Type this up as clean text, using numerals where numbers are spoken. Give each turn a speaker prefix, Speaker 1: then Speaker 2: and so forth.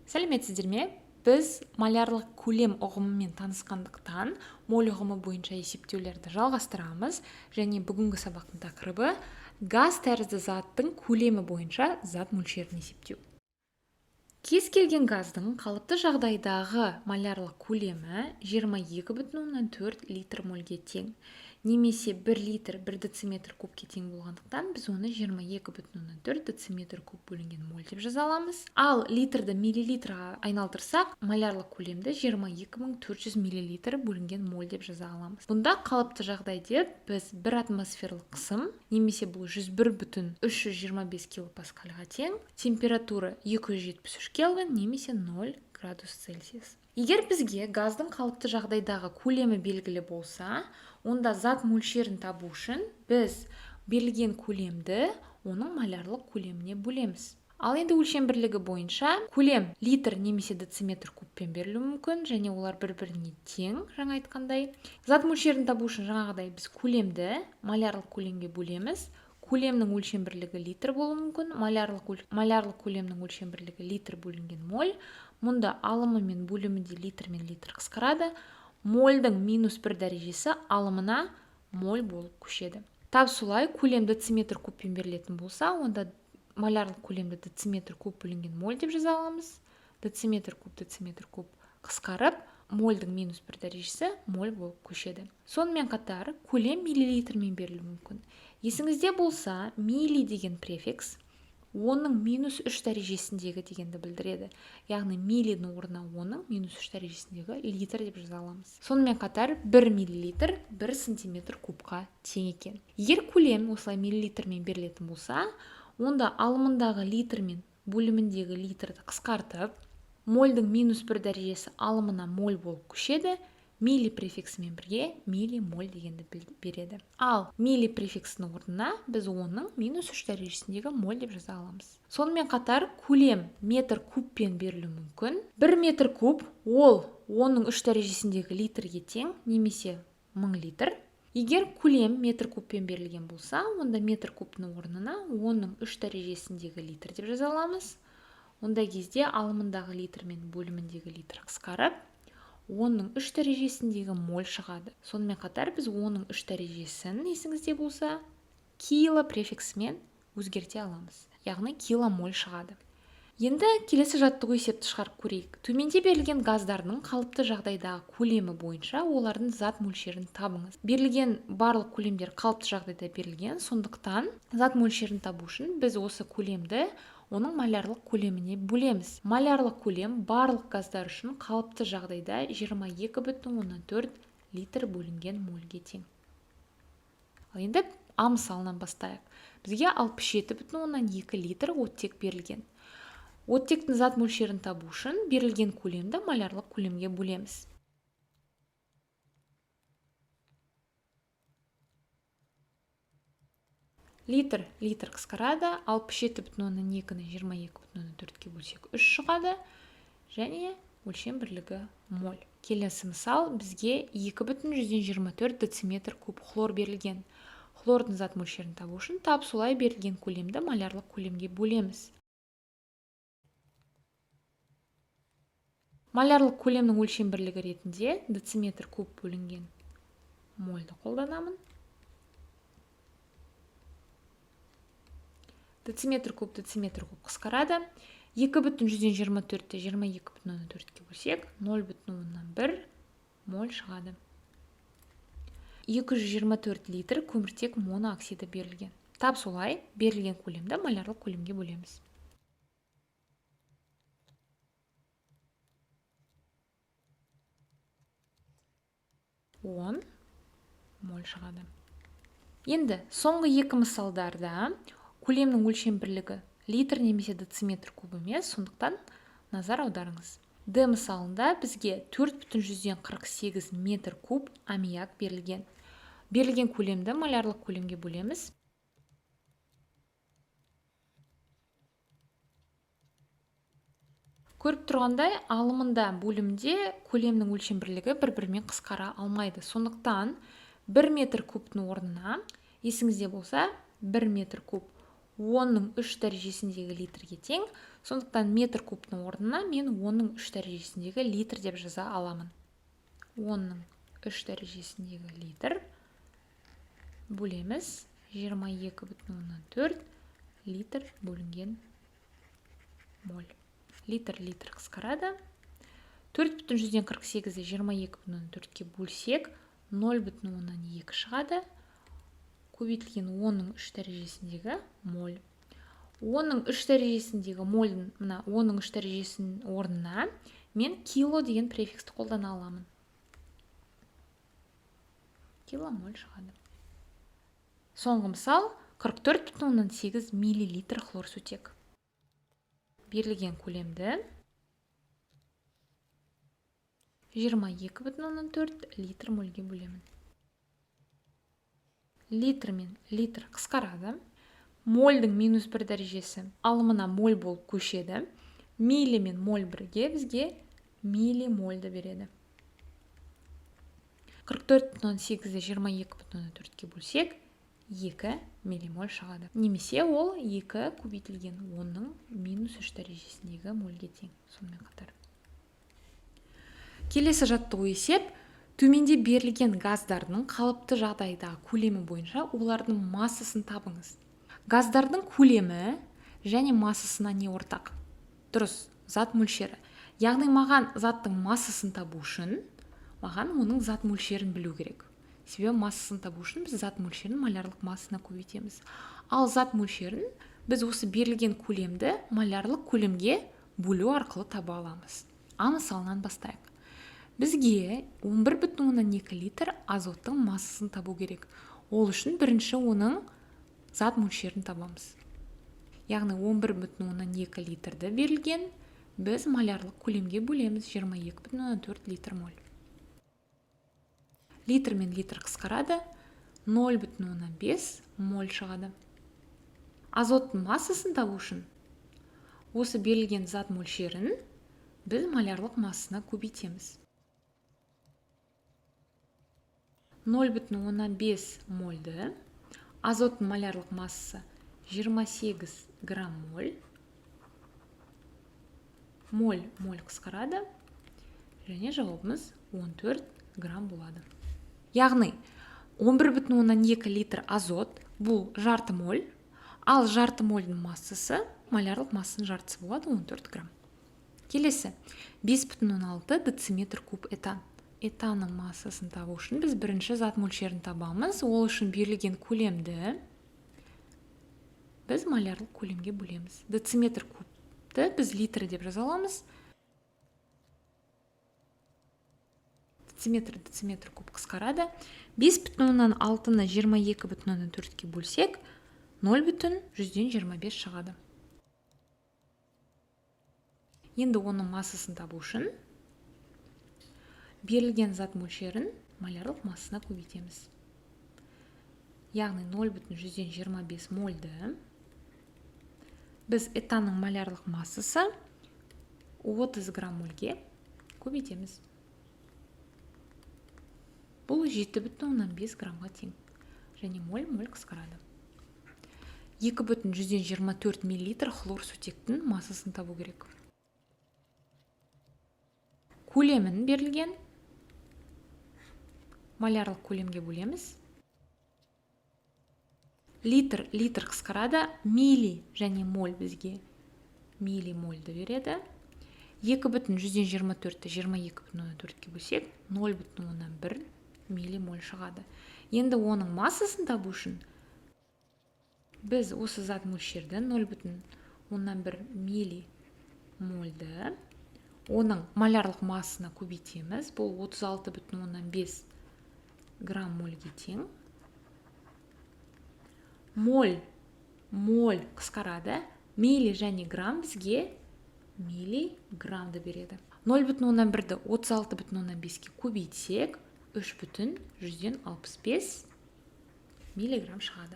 Speaker 1: Сәлеметсіздер ме? Біз малярлық көлем ұғымымен танысқандықтан, моль ұғымы бойынша есептеулерді жалғастырамыз, және бүгінгі сабақтың тақырыбы газ тәрізді заттың көлемі бойынша зат мөлшерін есептеу. Кез келген газдың қалыпты жағдайдағы малярлық көлемі 22,4 литр мольге тең. Немесе 1 литр 1 дециметр кубке тең болғандықтан, біз оны 22,4 дециметр куб бөлінген моль деп жаза аламыз. Ал литрді миллилитрға айналдырсақ, малярлық көлемді 22,400 миллилитр бөлінген моль деп жаза аламыз. Бұнда қалыпты жағдай деп біз 1 атмосфералық қысым, немесе бұл 101,325 килопаскальға тең, температура 273 кельвин немесе 0 градус Цельсиус. Егер бізге газдың қалыпты жағдайдағы көлемі белгілі болса, онда зат мөлшерін табу үшін біз берілген көлемді оның малярлық көлеміне бөлеміз. Ал енді өлшем бірлігі бойынша көлем литр немесе дециметр кубпен берілуі мүмкін, және олар бір-біріне тең, жаңа айтқандай. Зат мөлшерін табу үшін жаңағыдай біз көлемді малярлық көлемге бөлеміз. Көлемнің өлшем бірлігі литр болуы мүмкін. Малярлық көлемнің өлшем бірлігі литр бөлінген моль. Мұнда алымы мен бөлімі де литр мен литр қысқарады. Мольдің -1 дәрежесі алымына моль болып көшеді. Тап солай көлем дециметр кубпен берілетін болса, онда малярлық көлемді дециметр куб бөлінген моль деп жаза аламыз. Дециметр куб қысқарып, мольдің -1 дәрежесі моль болып көшеді. Сонымен қатар көлем миллилитрмен берілуі мүмкін. Есіңізде болса, милли деген префикс оның -3 дәрежесіндегі дегенді білдіреді. Яғни миллидің орнына оның -3 дәрежесіндегі литр деп жаза аламыз. Сонымен қатар 1 миллилитр 1 сантиметр кубқа тең екен. Егер көлем осылай миллилитрмен берілетін болса, онда алымындағы литр мен бөліміндегі литрді қысқартып, мольдің -1 дәрежесі алымына моль болып көшеді. Милли префиксімен бірге миллимоль дегенді береді. Ал милли префиксінің орнына біз оның -3 дәрежесіндегі моль деп жаза аламыз. Сонымен қатар көлем метр кубпен берілуі мүмкін. 1 метр куб ол оның 3 дәрежесіндегі литрге тең, немесе 1000 литр. Егер көлем метр кубпен берілген болса, онда метр кубның орнына оның 3 дәрежесіндегі литр деп жаза аламыз. Ондай кезде алымындағы литр мен бөліміндегі литр қысқарып, оның 3 дәрежесіндегі моль шығады. Сонымен қатар біз оның 3 дәрежесін, есіңізде болса, кило префиксімен өзгерте аламыз. Яғни киломоль шығады. Енді келесі жаттығу есепті шығарып көрейік. Төменде берілген газдардың қалыпты жағдайдағы көлемі бойынша олардың зат мөлшерін табыңыз. Берілген барлық көлемдер қалыпты жағдайда берілген, сондықтан зат мөлшерін табу үшін біз осы көлемді оның малярлық көлеміне бөлеміз. Малярлық көлем барлық газдар үшін қалыпты жағдайда 22,4 литр бөлінген мольге тең. Ал енді А мысалынан бастайық. Бізге 67,2 литр оттек берілген. Оттектің зат мөлшерін табу үшін берілген көлемді малярлық көлемге бөлеміз. Литр қысқарады, 67,2-ні 22,4-ке бөлсек 3 шығады, және өлшем бірлігі моль. Келесі мысал, бізге 2,124 дециметр куб хлор берілген. Хлордың зат мөлшерін табу үшін тап солай берілген көлемді малярлық көлемге бөлеміз. Малярлық көлемнің өлшем бірлігі ретінде дециметр куб бөлінген мольді қолданамын. Дециметр куб қысқарады. 2,124-ті 22,4-ке бөлсек 0,1 моль шығады. 224 литр көміртек монооксиді берілген. Тап солай берілген көлемді малярлық көлемге бөлеміз. Моль шығады. Енді соңғы екі мысалдарда көлемнің өлшем бірлігі литр немесе дециметр куб емес, сондықтан назар аударыңыз. Д мысалында бізге 4,48 метр куб аммиак берілген. Берілген көлемді малярлық көлемге бөлеміз. Көріп тұрғандай, алымында бөлімде көлемнің өлшем бірлігі бір-бірімен қысқара алмайды. Сондықтан 1 метр кубтың орнына, есіңізде болса, 1 метр куб 10-ның 3 дәрежесіндегі литрге тең. Сондықтан метр кубтың орнына мен 10-ның 3 дәрежесіндегі литр деп жаза аламын. 10-ның 3 дәрежесіндегі литр бөлеміз 22,4 литр бөлінген моль. Литр қысқарады. 4,48-ді 22,4-ке бөлсек 0,2 шығады. Көбейтілген 10-ның 3 дәрежесіндегі моль. 10-ның 3 дәрежесіндегі мольдің мына 10-ның 3 дәрежесінің орнына мен кило деген префиксті қолдана аламын. Киломоль шығады. Соңғы мысал 44,8 миллилитр хлорсутек. Берілген көлемді 22,4 литр мольге бөлемін. Литр мен литр қысқарады. Мольдің -1 дәрежесі алымына моль болып көшеді. Милли мен моль бірге бізге миллимольді береді. 44,8-ді 22,4-ке бөлсек 2 миллимоль шығады. Немесе ол 2 көбейтілген 10-ның -3 дәрежесіндегі мольге тең. Сонымен қатар. Келесі жаттығу есеп. Төменде берілген газдардың қалыпты жағдайдағы көлемі бойынша олардың массасын табыңыз. Газдардың көлемі және массасына не ортақ? Дұрыс, зат мөлшері. Яғни маған заттың массасын табу үшін, маған оның зат мөлшерін білу керек. Себебі массасын табу үшін біз зат мөлшерін малярлық массасына көбейтеміз. Ал зат мөлшерін біз осы берілген көлемді малярлық көлемге бөлу арқылы таба аламыз. Мысалынан бастайық. Бізге 11,2 литр азоттың массасын табу керек. Ол үшін бірінші оның зат мөлшерін табамыз. Яғни 11,2 литрді берілген, біз малярлық көлемге бөлеміз 22,4 литр моль. Литр мен литр қысқарады, 0,5 моль шығады. Азоттың массасын табу үшін осы берілген зат мөлшерін біз малярлық массасына көбейтеміз. 0,5 мольді, азоттың малярлық массасы 28 грамм моль. Моль қысқарады, және жауабымыз 14 грамм болады. Яғни 11,2 литр азот бұл жарты моль, ал жарты мольдің массасы малярлық массаның жартысы болады 14 грамм. Келесі 5,6 дециметр куб этан. Этанның массасын табу үшін біз бірінші зат мөлшерін табамыз. Ол үшін берілген көлемді біз малярлық көлемге бөлеміз. Дециметр кубты біз литр деп жаза аламыз. Дециметр куб қысқарады. 5,6-ны 22,4-ке бөлсек 0,125 шығады. Енді оның массасын табу үшін берілген зат мөлшерін малярлық массасына көбейтеміз. Яғни 0,125 мольді біз этанның малярлық массасы 30 грамм мольге көбейтеміз. Бұл 7,5 граммға тең. Және моль қысқарады. 2,124 мл хлорсутектің массасын табу керек. Көлемін берілген. Малярлық көлемге бөлеміз. Литр қысқарады. Милли және моль бізге миллимольді береді. 2,124-ті 22,4-ке бөлсек 0,1 миллимоль шығады. Енді оның массасын табу үшін біз осы зат мөлшерді 0,1 миллимольді оның малярлық массасына көбейтеміз. Бұл 36,5 грамм мольге тең. Моль қысқарады. Милли және грамм бізге миллиграммды береді. 0,1-ді 36,5-ке көбейтсек 3,165 миллиграмм шығады.